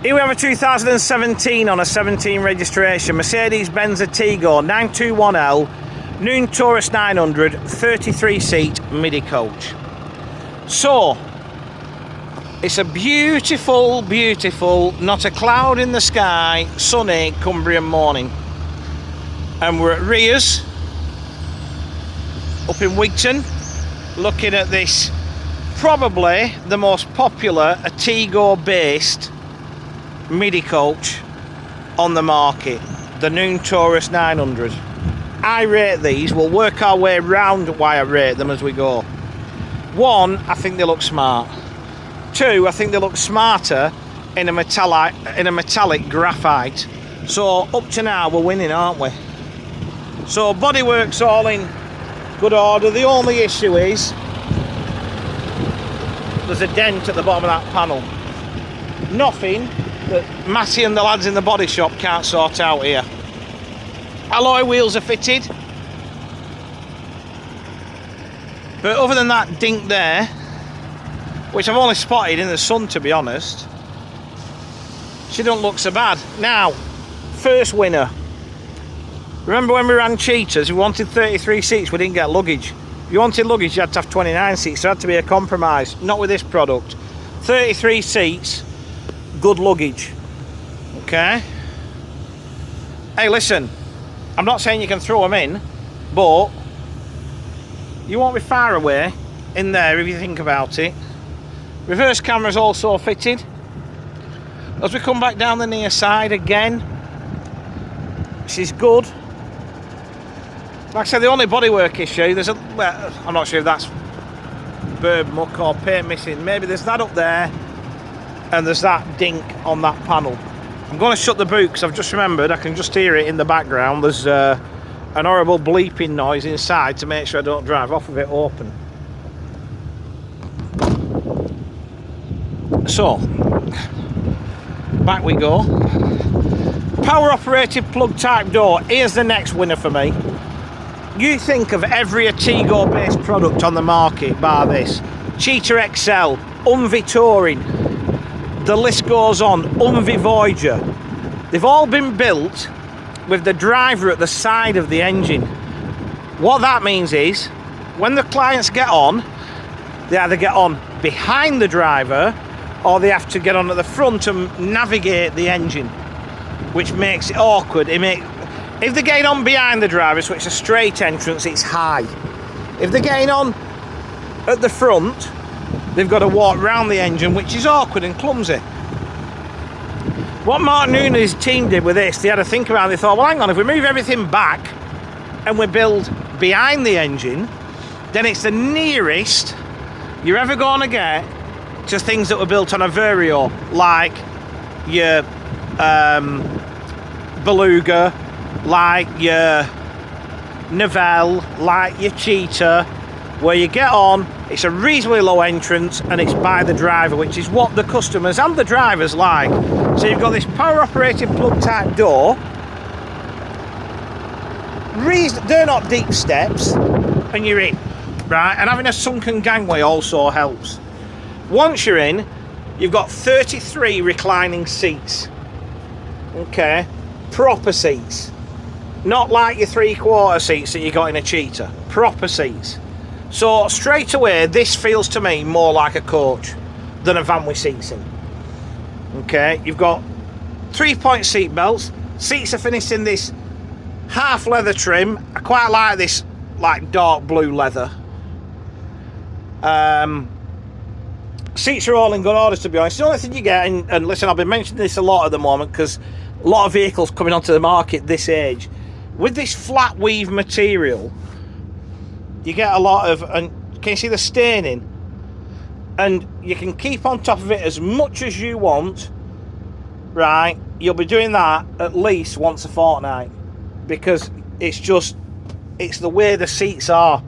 Here we have a 2017 on a 17 registration, Mercedes-Benz Atego 921L, Noone Turas 900, 33-seat midi coach. So, it's a beautiful, beautiful, not a cloud in the sky, sunny Cumbrian morning. And we're at Ria's, up in Wigton, looking at this, probably the most popular Atego-based midi coach on the market, the Noone Turas 900. I rate these. We'll work our way around why I rate them as we go. One, I think they look smart. Two, I think they look smarter in a metallic graphite. So up to now we're winning, aren't we? So bodywork's all in good order. The only issue is there's a dent at the bottom of that panel. Nothing that Matty and the lads in the body shop can't sort out here. Alloy wheels are fitted, but other than that dink there, which I've only spotted in the sun to be honest, she don't look so bad. Now, first winner. Remember when we ran Cheetahs, we wanted 33 seats, we didn't get luggage. If you wanted luggage, you had to have 29 seats, so there had to be a compromise. Not with this product. 33 seats, good luggage. Okay? Hey, listen, I'm not saying you can throw them in, but you won't be far away in there if you think about it. Reverse camera's also fitted. As we come back down the near side again, she's good. Like I said, the only bodywork issue, there's a, well, I'm not sure if that's bird muck or paint missing. Maybe there's that up there, and there's that dink on that panel. I'm going to shut the boot because I've just remembered I can just hear it in the background. There's an horrible bleeping noise inside to make sure I don't drive off with it open. So, back we go. Power operated plug type door. Here's the next winner for me. You think of every Atego based product on the market bar this. Cheetah XL, Humvee Touring, the list goes on, Humvee Voyager. They've all been built with the driver at the side of the engine. What that means is, when the clients get on, they either get on behind the driver or they have to get on at the front and navigate the engine, which makes it awkward. If they're getting on behind the driver, so it's a straight entrance, it's high. If they're getting on at the front, they've got to walk round the engine, which is awkward and clumsy. What Mark Noone and his team did with this, they had to think about it. They thought, well, hang on, if we move everything back and we build behind the engine, then it's the nearest you're ever going to get to things that were built on a Vario, like your Beluga, like your Novelle, like your Cheetah, where you get on, it's a reasonably low entrance and it's by the driver, which is what the customers and the drivers like. So you've got this power operated plug type door. They're not deep steps and you're in, right? And having a sunken gangway also helps. Once you're in, you've got 33 reclining seats. Okay, proper seats. Not like your 3/4 seats that you got in a Cheetah. Proper seats. So straight away, this feels to me more like a coach than a van with seats in. Okay, you've got 3-point seat belts. Seats are finished in this half leather trim. I quite like this, like dark blue leather. Seats are all in good order, to be honest. The only thing you get, and listen, I've been mentioning this a lot at the moment because a lot of vehicles coming onto the market this age, with this flat weave material, you get a lot of, and can you see the staining? And you can keep on top of it as much as you want, right? You'll be doing that at least once a fortnight because it's the way the seats are,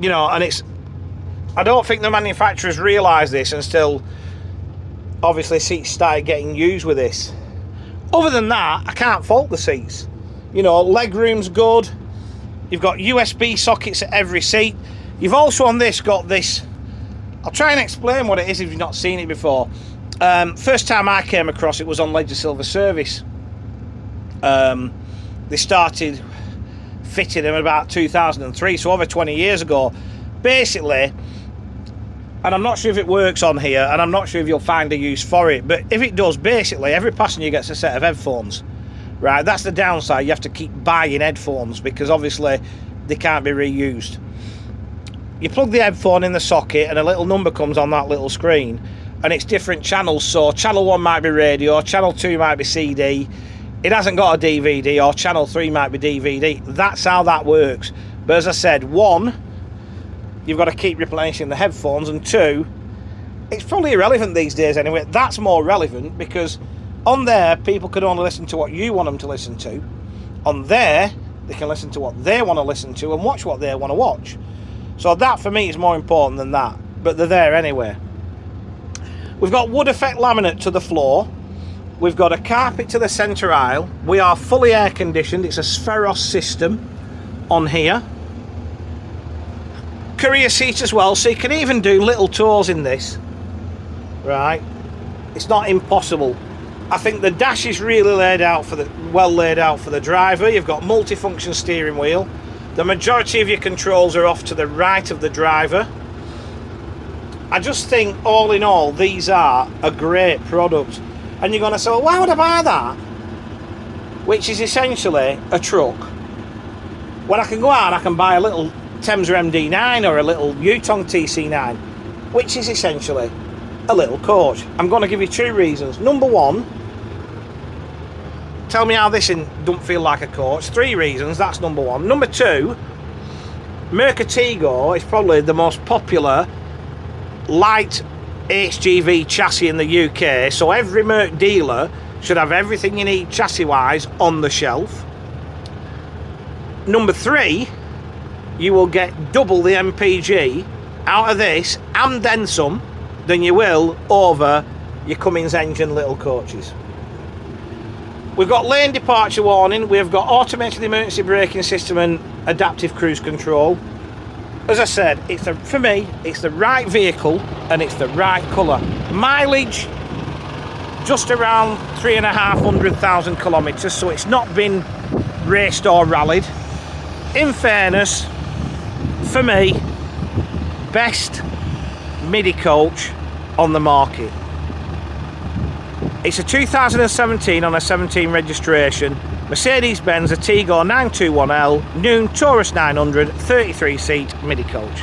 you know. And I don't think the manufacturers realise this until obviously seats started getting used with this. Other than that, I can't fault the seats. You know, leg room's good. You've got USB sockets at every seat. You've also on this got this, I'll try and explain what it is if you've not seen it before. First time I came across it was on Ledger Silver Service. They started fitting them about 2003, so over 20 years ago. Basically, and I'm not sure if it works on here, and I'm not sure if you'll find a use for it, but if it does, basically every passenger gets a set of headphones. Right, that's the downside. You have to keep buying headphones because obviously they can't be reused. You plug the headphone in the socket and a little number comes on that little screen, and it's different channels. So channel 1 might be radio, channel 2 might be CD, it hasn't got a DVD, or channel 3 might be DVD. That's how that works. But as I said, 1, you've got to keep replenishing the headphones, and 2, it's probably irrelevant these days anyway. That's more relevant because on there people can only listen to what you want them to listen to. On there they can listen to what they want to listen to and watch what they want to watch. So that for me is more important than that, but they're there anyway. We've got wood effect laminate to the floor. We've got a carpet to the centre aisle. We are fully air conditioned. It's a Spheros system on here. Courier seat as well, so you can even do little tours in this. Right, it's not impossible. I think the dash is really well laid out for the driver. You've got multifunction steering wheel. The majority of your controls are off to the right of the driver. I just think all in all these are a great product. And you're going to say, well, why would I buy that? Which is essentially a truck. When I can go out and I can buy a little Temsa MD9 or a little Yutong TC9, which is essentially a little coach. I'm going to give you 2 reasons. Number 1, tell me how this don't feel like a coach. 3 reasons, that's number 1. Number 2, Atego is probably the most popular light HGV chassis in the UK, so every Merc dealer should have everything you need chassis wise on the shelf. Number 3, you will get double the MPG out of this and then some than you will over your Cummins engine little coaches. We've got lane departure warning, we've got automated emergency braking system and adaptive cruise control. As I said, for me, it's the right vehicle and it's the right colour. Mileage, just around 3,500 kilometres, so it's not been raced or rallied. In fairness, for me, best midi coach on the market. It's a 2017 on a 17 registration, Mercedes-Benz Atego 921L, Noone Turas 900, 33 seat midi coach.